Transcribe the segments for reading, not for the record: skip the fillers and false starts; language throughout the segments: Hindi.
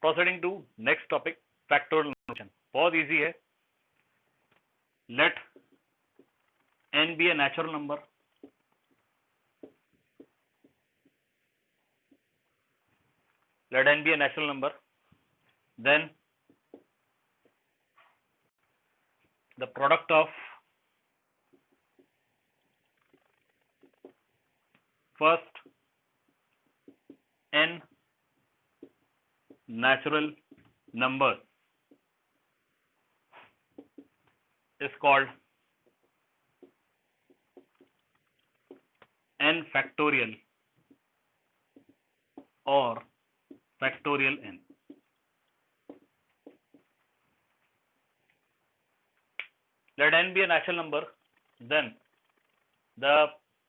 Proceeding to next topic, factorial notation. बहुत इजी है। Let n be a natural number, let n be a natural number, then the product of first n natural numbers is called n factorial or factorial n. Let n be a natural number, then the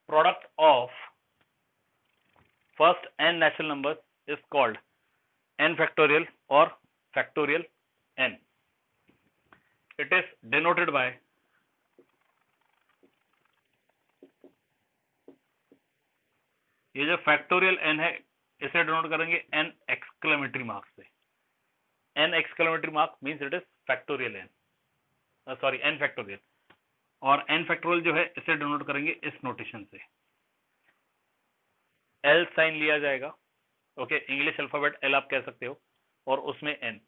product of first n natural numbers is called n factorial or factorial n. It is denoted by ये जो फैक्टोरियल n है इसे डिनोट करेंगे n एक्सक्लेमेटरी मार्क से। n exclamatory mark means it is factorial n, sorry n factorial, और n फैक्टोरियल जो है इसे डिनोट करेंगे इस नोटेशन से। l साइन लिया जाएगा, ओके, इंग्लिश अल्फाबेट l आप कह सकते हो, और उसमें n,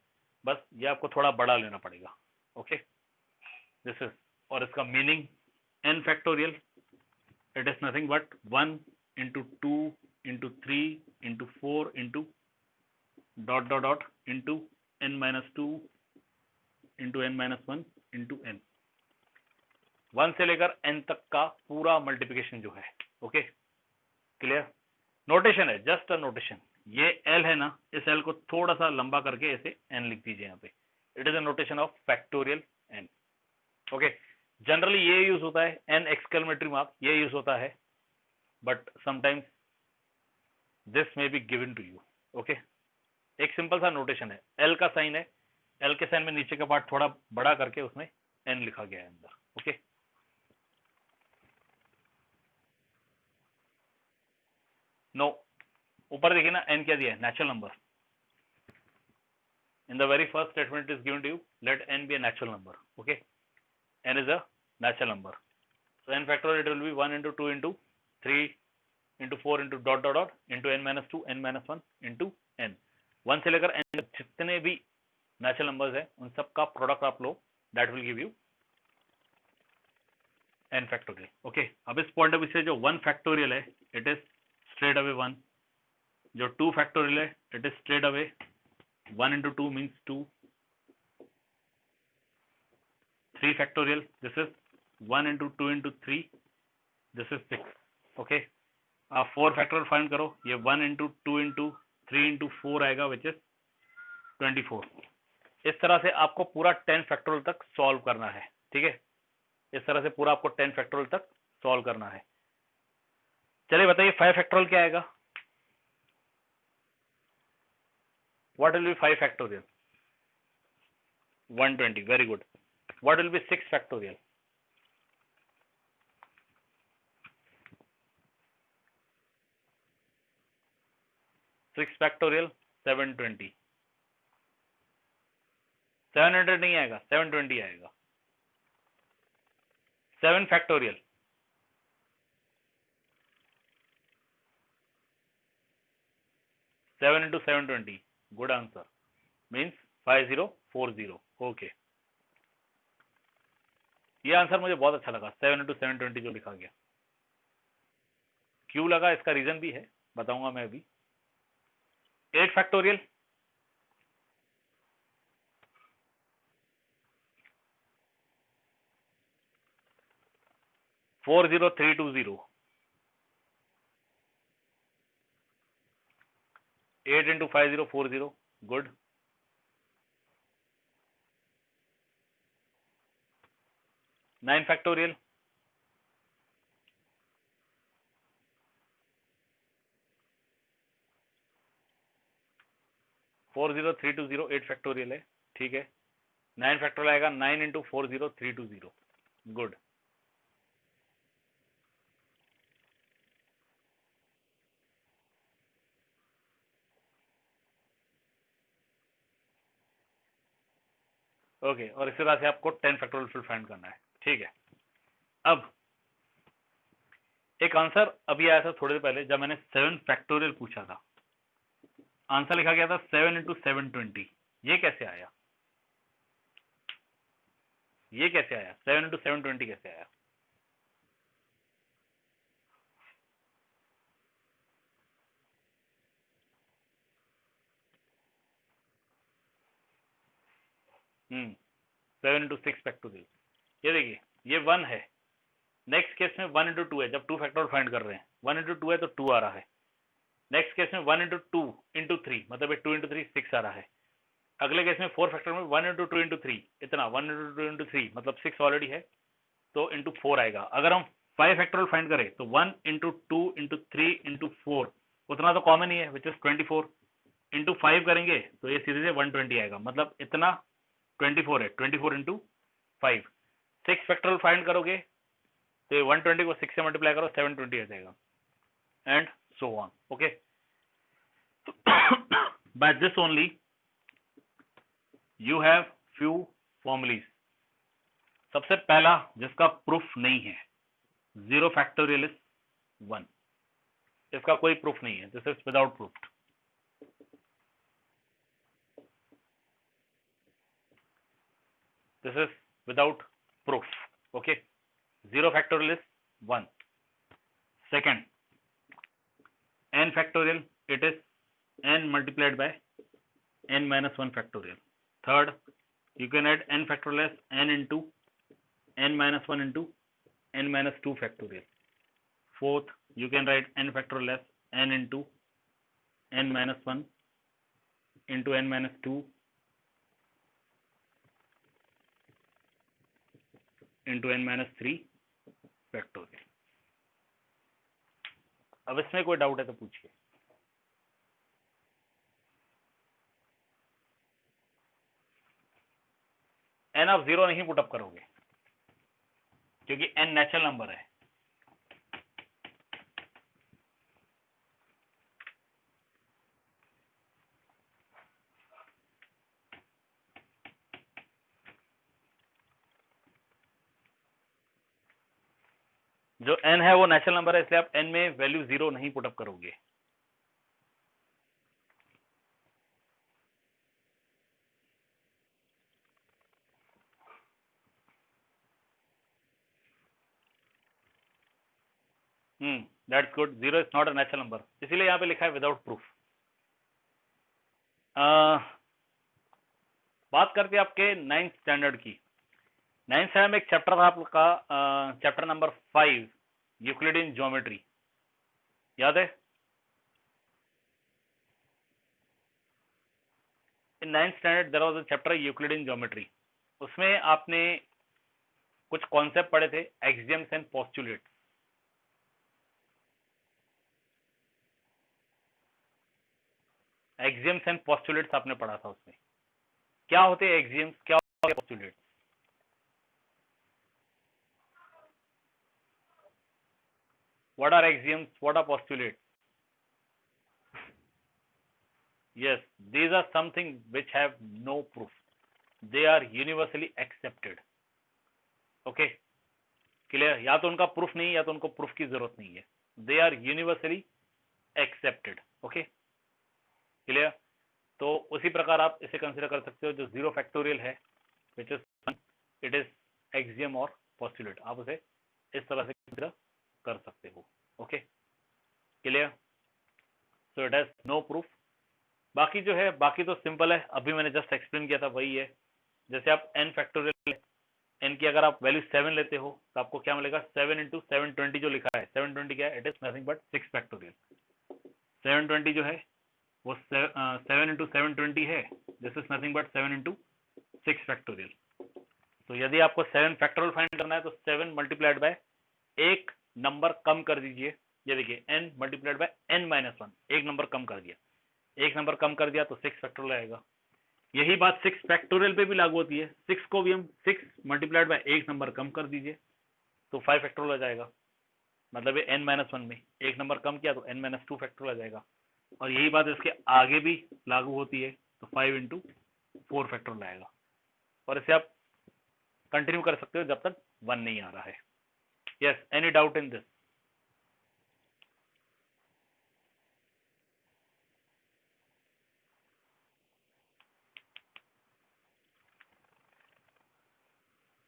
बस ये आपको थोड़ा बड़ा लेना पड़ेगा, ओके, दिस इज, और इसका meaning n factorial it is nothing but 1 into 2 into 3 into 4 into dot dot dot into n minus 2 into n minus 1 into n, 1 से लेकर n तक का पूरा मल्टीप्लिकेशन जो है, ओके, क्लियर। नोटेशन है, जस्ट अ नोटेशन। ये l है ना, इस l को थोड़ा सा लंबा करके ऐसे n लिख दीजिए यहाँ पे। It is a notation of factorial n, okay. Generally ये यूज होता है n एक्सक्लेमेटरी मार्क, ये यूज होता है, but sometimes this may be given to you, okay। एक सिंपल सा नोटेशन है, L का साइन है, L के साइन में नीचे का पार्ट थोड़ा बड़ा करके उसमें N लिखा गया है अंदर, ओके। नो, ऊपर देखिए ना N क्या दिया है, natural number. In the very first statement is given to you, let N be a natural number, okay. N is a natural number, so n factorial it will be 1 into 2 into 3 into 4 into dot dot dot into n minus 2 n minus 1 into n, 1 से लेकर n जितने भी नेचुरल नंबर्स है उन सब का प्रोडक्ट आप लो, that will give you n factorial, okay. अब इस पॉइंट ऑफ व्यू से जो 1 फैक्टोरियल है इट इज स्ट्रेट अवे 1, जो 2 फैक्टोरियल है it is straight away 1 into 2 means 2, 3 factorial this is 1 into 2 into 3 this is 6, okay। आप 4 फैक्टोरियल फाइंड करो, ये 1 into 2 into 3 into 4 आएगा विच इज 24। इस तरह से आपको पूरा 10 फैक्टोरियल तक सॉल्व करना है, ठीक है। इस तरह से पूरा आपको 10 फैक्टोरियल तक सॉल्व करना है। चलिए बताइए 5 फैक्टोरियल क्या आएगा, what will be 5 factorial, 120, very good. What will be 6 factorial, 6 factorial 720, 700 नहीं आएगा, 720 आएगा। 7 factorial, 7 into 720, good answer, means 5040, okay. ये आंसर मुझे बहुत अच्छा लगा, 7 into 720 जो लिखा गया। क्यों लगा इसका रीजन भी है, बताऊंगा मैं अभी। 8 factorial, 40320, 8 into 5040, good. 9 factorial, 40320, 8 factorial है, ठीक है। 9 फैक्टोरियल आएगा 9 into 40320, गुड। ओके, और इसी तरह से आपको 10 फैक्टोरियल फिर फाइंड करना है, ठीक है। अब एक आंसर अभी आया था थोड़ी देर पहले जब मैंने 7 फैक्टोरियल पूछा था, आंसर लिखा गया था 7 इंटू 720। ये कैसे आया, ये कैसे आया, 7 इंटू 720 कैसे आया? हम्म, 7 इंटू 6 फैक्टोरियल। ये देखिए ये 1 है, नेक्स्ट केस में 1 इंटू 2 है, जब 2 फैक्टोरियल फाइंड कर रहे हैं 1 इंटू 2 है तो 2 आ रहा है। नेक्स्ट केस में 1 इंटू 2 इंटू 3, मतलब 2 इंटू 3 6 आ रहा है। अगले केस में 4 फैक्टोरियल में 1 इंटू 2 इंटू 3, इतना 1 इंटू 2 इंटू 3 मतलब 6 ऑलरेडी है, तो इंटू 4 आएगा। अगर हम 5 फैक्टोरियल फाइंड करें तो 1 इंटू 2 इंटू 3 इंटू 4, उतना तो कॉमन ही है विच इज 24, इंटू 5 करेंगे तो ये सीधे से 120 आएगा, मतलब इतना 24 है, 24 इंटू 5। 6 फैक्टोरियल फाइंड करोगे तो 120 को 6 से मल्टीप्लाई करो 720 आ जाएगा, and so on. Okay, by this only you have few formulae. सबसे पहला जिसका प्रूफ नहीं है, 0 फैक्टोरियल इज 1, इसका कोई प्रूफ नहीं है, this is without proof. This is without proof. Okay, 0 factorial is 1। Second, n factorial, it is n multiplied by n minus 1 factorial. Third, you can add n factorial as n into n minus 1 into n minus 2 factorial. Fourth, you can write n factorial as n into n minus 1 into n minus 2 into n minus 3 factorial. अब इसमें कोई डाउट है तो पूछिए। n आप 0 नहीं पुटअप करोगे क्योंकि n नेचुरल नंबर है। जो n है वो नेचुरल नंबर है, इसलिए आप n में वैल्यू 0 नहीं पुटअप करोगे। That's good, 0 is not a natural number, इसीलिए यहाँ पे लिखा है विदाउट प्रूफ। बात करते हैं आपके 9th स्टैंडर्ड की। 9th स्टैंडर्ड में एक चैप्टर था आपका, चैप्टर नंबर 5, यूक्लिडियन ज्योमेट्री, याद है? In 9th standard there was a chapter Euclidean geometry. उसमें आपने कुछ कॉन्सेप्ट पढ़े थे, axioms and postulates. Axioms and postulates आपने पढ़ा था। उसमें क्या होते हैं एक्सियम्स, क्या होते हैं postulates? What are axioms? What are postulates? Yes, these are something which have no proof. They are universally accepted. Okay, clear? या तो उनका प्रूफ नहीं है या तो उनको प्रूफ की जरूरत नहीं है। They are universally accepted. Okay, clear? तो उसी प्रकार आप इसे कंसिडर कर सकते हो, जो 0 फैक्टोरियल है which is 1, it is axiom और postulate, आप उसे इस तरह से कंसिडर कर सकते हो। Okay, clear? So it has no proof. बाकी जो है, बाकी तो सिंपल है, अभी मैंने जस्ट एक्सप्लेन किया था वही है। जैसे आप n फैक्टोरियल, n की अगर आप वैल्यू 7 लेते हो तो आपको क्या मिलेगा, 7 इंटू 720 जो लिखा है, 720 क्या है, it is nothing but 6 factorial. 720 जो है वो 7 इंटू 720 है, this is nothing but 7 into 6 factorial. तो यदि आपको 7 फैक्टोरियल फाइंड करना है तो 7 मल्टीप्लाइड बाय एक नंबर कम कर दीजिए। ये देखिए n multiplied by n minus 1, एक नंबर कम कर दिया, एक नंबर कम कर दिया तो 6 फैक्टोरियल आएगा। यही बात 6 फैक्टोरियल पे भी लागू होती है। 6 को भी हम 6 मल्टीप्लाइड बाय एक नंबर कम कर दीजिए तो 5 फैक्टोरियल आ जाएगा। मतलब ये n माइनस 1 में एक नंबर कम किया तो n माइनस 2 फैक्टोरियल आ जाएगा। और यही बात इसके आगे भी लागू होती है, तो 5 इंटू 4 फैक्टोरियल आएगा। और इसे आप कंटिन्यू कर सकते हो जब तक 1 नहीं आ रहा है। Yes, any doubt in this?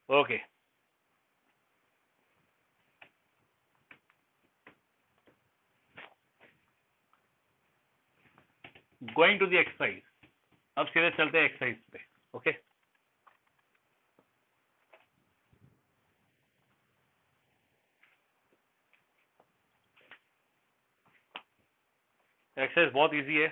Okay, going to the exercise. अब सीधे चलते हैं एक्सरसाइज पे। ओके, एक्सरसाइज बहुत इजी है।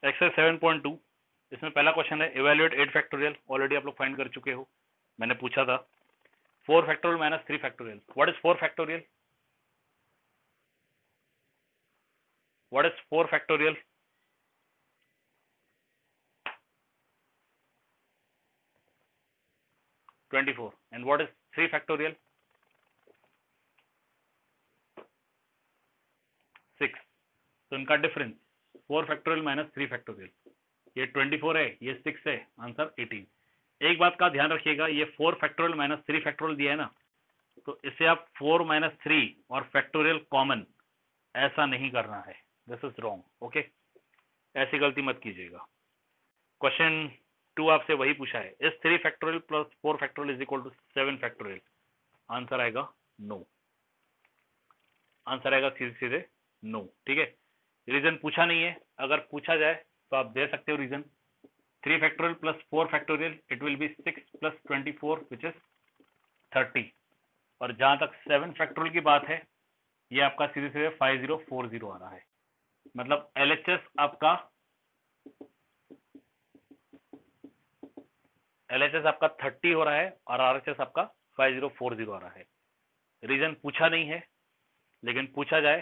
एक्सरसाइज 7.2, इसमें पहला क्वेश्चन है इवेल्युएट 8 फैक्टोरियल। ऑलरेडी आप लोग फाइंड कर चुके हो, मैंने पूछा था। 4 factorial minus 3 factorial. What is 4 factorial? What is 4 factorial? 24। And what is 3 factorial? 6। तो इनका डिफरेंस 4 फैक्टोरियल माइनस 3 फैक्टोरियल, ये 24 है, ये 6 है, आंसर 18। एक बात का ध्यान रखिएगा, ये 4 फैक्टोरियल माइनस 3 फैक्टोरियल दिया है ना, तो इसे आप 4 माइनस 3 और फैक्टोरियल कॉमन ऐसा नहीं करना है, दिस इज रॉन्ग। ओके, ऐसी गलती मत कीजिएगा। क्वेश्चन 2 आपसे वही पूछा है, इस 3 factorial plus 4 factorial is equal to 7 factorial. Answer आएगा नो, आंसर आएगा सीधे सीधे नो। ठीक है, रीजन पूछा नहीं है, अगर पूछा जाए तो आप दे सकते हो reason. 3 factorial plus 4 factorial, it will be 6 plus 24 which is 30। और जहां तक 7 फैक्टोरियल की बात है, ये आपका सीधे सीधे 5040 आ रहा है। मतलब LHS आपका 30 हो रहा है और RHS आपका 5040 आ रहा है। रीजन पूछा नहीं है, लेकिन पूछा जाए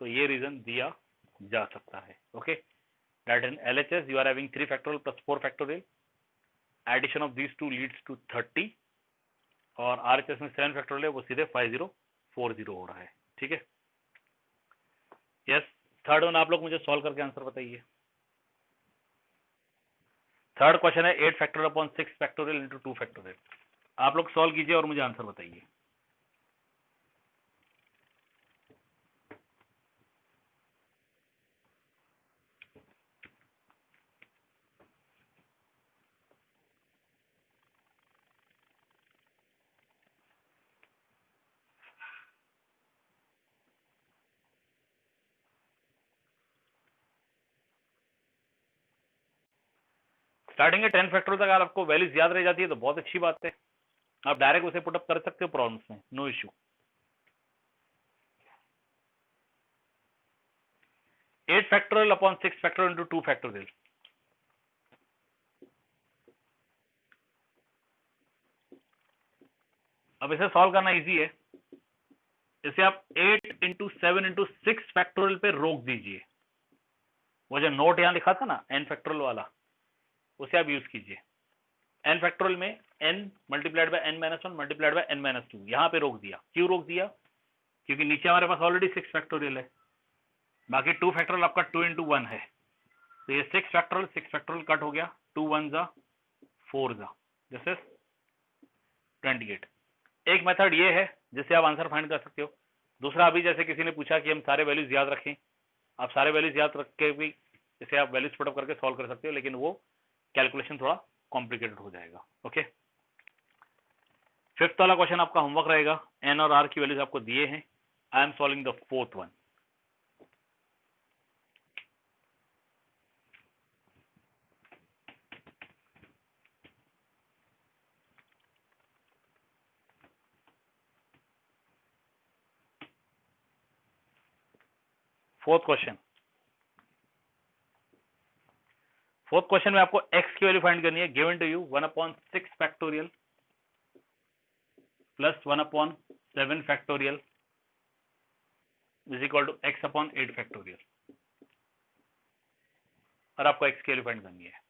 तो ये रीजन दिया जा सकता है। Okay, that in LHS you are having 3 factorial plus 4 factorial, addition of these two leads to 30, और RHS में 7 फैक्टोरियल है, वो सीधे 5040 हो रहा है। ठीक है, यस। थर्ड वन आप लोग मुझे सॉल्व करके आंसर बताइए। थर्ड क्वेश्चन है 8 factorial upon 6 factorial into 2 factorial. आप लोग सॉल्व कीजिए और मुझे आंसर बताइए। स्टार्टिंग के 10 फैक्टोरियल तक अगर आपको वैल्यूज याद रह जाती है तो बहुत अच्छी बात है, आप डायरेक्ट उसे पुटअप कर सकते हो प्रॉब्लम्स में, no issue. 8 factorial upon 6 factorial into 2 factorial. अब इसे सॉल्व करना इजी है, इसे आप 8 इंटू 7 इंटू 6 फैक्टोरियल पे रोक दीजिए। वो जो नोट यहां लिखा था ना n फैक्टोरियल वाला, उसे आप यूज कीजिए। n फैक्टोरियल में n multiplied by n minus 1 multiplied by n minus 2, यहां पे रोक दिया। क्यों रोक दिया? क्योंकि नीचे हमारे पास ऑलरेडी 6 फैक्टोरियल है, बाकी 2 फैक्टोरियल आपका 2 इंटू 1 है, तो ये 6 फैक्टोरियल कट हो गया, 2 1 जा 4 जा, दिस इज 28। एक मेथड ये है जिससे आप आंसर फाइंड कर सकते हो। दूसरा, अभी जैसे किसी ने पूछा कि हम सारे वैल्यूज याद रखें, आप सारे वैल्यूज याद रख के भी इसे आप वैल्यूज पुटअप करके सॉल्व कर सकते हो, लेकिन वो कैलकुलेशन थोड़ा कॉम्प्लिकेटेड हो जाएगा। ओके, फिफ्थ वाला क्वेश्चन आपका होमवर्क रहेगा, एन और आर की वैल्यूज आपको दिए हैं। I am solving the fourth one. Fourth question में आपको x की वैल्यू फाइंड करनी है। Given to you 1/6 factorial plus 1/7 factorial is equal to x/8 factorial, और आपको x की वैल्यू फाइंड करनी है।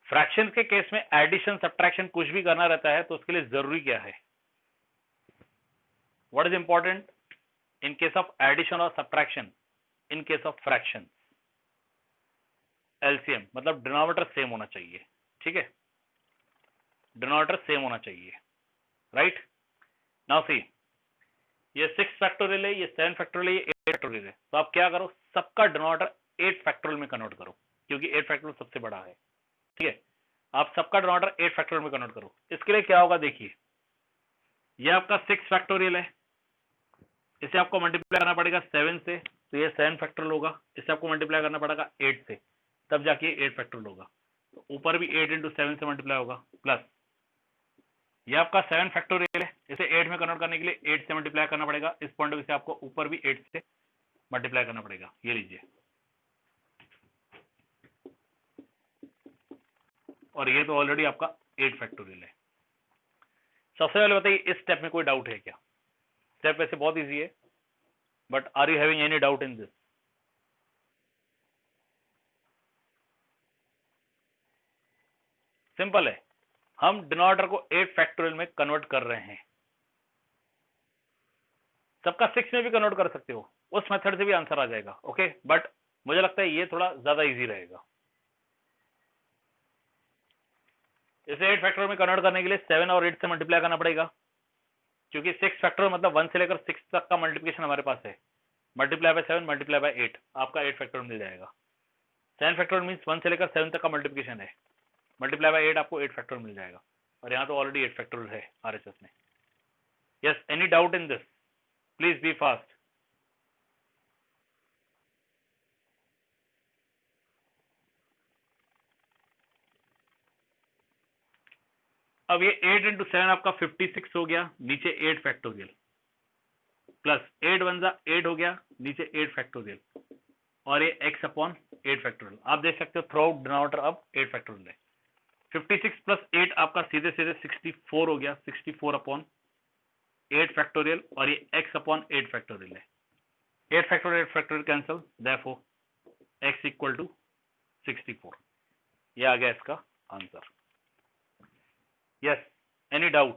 फ्रैक्शन के केस में एडिशन सब्ट्रैक्शन कुछ भी करना रहता है तो उसके लिए जरूरी क्या है? What is important in case of addition और subtraction, in case of fraction, LCM मतलब डिनोमिनेटर सेम होना चाहिए, ठीक है, डिनोमिनेटर सेम होना चाहिए, राइट। नाउ सी, ये 6 फैक्टोरियल है, ये 7 फैक्टोरियल है, ये 8 फैक्टोरियल है, तो आप क्या करो, सबका डिनोमिनेटर 8 फैक्टोरियल में कन्वर्ट करो, क्योंकि 8 फैक्टोरियल सबसे बड़ा है, ठीक है। आप सबका डिनोमिनेटर 8 फैक्टोरियल में कन्वर्ट करो। इसके लिए क्या होगा, देखिए ये आपका 6 फैक्टोरियल है, इसे आपको मल्टीप्लाई करना पड़ेगा 7 से, तो ये 7 फैक्टोरियल होगा। इसे आपको मल्टीप्लाई करना पड़ेगा 8 से, तब जाके 8 फैक्टोरियल होगा। तो ऊपर भी 8 इंटू 7 से मल्टीप्लाई होगा, प्लस ये आपका 7 फैक्टोरियल है, इसे 8 में कन्वर्ट करने के लिए 8 से मल्टीप्लाई करना पड़ेगा। इस पॉइंट से आपको ऊपर भी 8 से मल्टीप्लाई करना पड़ेगा। ये लीजिए, और ये तो ऑलरेडी आपका 8 फैक्टोरियल है। सबसे पहले बताइए इस स्टेप में कोई डाउट है क्या? स्टेप वैसे बहुत इजी है, but are you having any doubt in this? Simple है, हम डिनोमिनेटर को 8 फैक्टोरियल में कन्वर्ट कर रहे हैं। सबका 6 में भी कन्वर्ट कर सकते हो, उस मेथड से भी आंसर आ जाएगा, ओके। बट मुझे लगता है ये थोड़ा ज्यादा इजी रहेगा। इसे 8 फैक्टोरियल में कन्वर्ट करने के लिए 7 और 8 से मल्टीप्लाई करना पड़ेगा, क्योंकि 6 फैक्टोरियल मतलब 1 से लेकर 6 तक का मल्टीप्लिकेशन हमारे पास है। मल्टीप्लाई बाय 7 मल्टीप्लाई बाय 8, आपका 8 फैक्टोरियल मिल जाएगा। 7 फैक्टोरियल मींस 1 से लेकर 7 तक का मल्टीप्लिकेशन है, मल्टीप्लाई बाय 8 आपको 8 फैक्टोरियल मिल जाएगा, और यहाँ तो ऑलरेडी 8 फैक्टोरियल है आरएचएस में। Yes, any doubt in this? Please be fast. अब ये 8 इंटू 7 आपका 56 हो गया, नीचे 8 फैक्टोरियल, प्लस 8 वन जा 8 हो गया, नीचे 8 फैक्टोरियल, और ये x अपॉन 8 फैक्टोरियल। आप देख सकते हो थ्रू आउट डिनोमिनेटर अब 8 फैक्टोरियल है। 56 प्लस 8 आपका सीधे सीधे 64 हो गया, 64 अपॉन 8 फैक्टोरियल, और ये x अपॉन 8 फैक्टोरियल है। 8 factorial 8 factorial cancel, therefore x equal to 64। ये आ गया इसका आंसर। Yes, any doubt?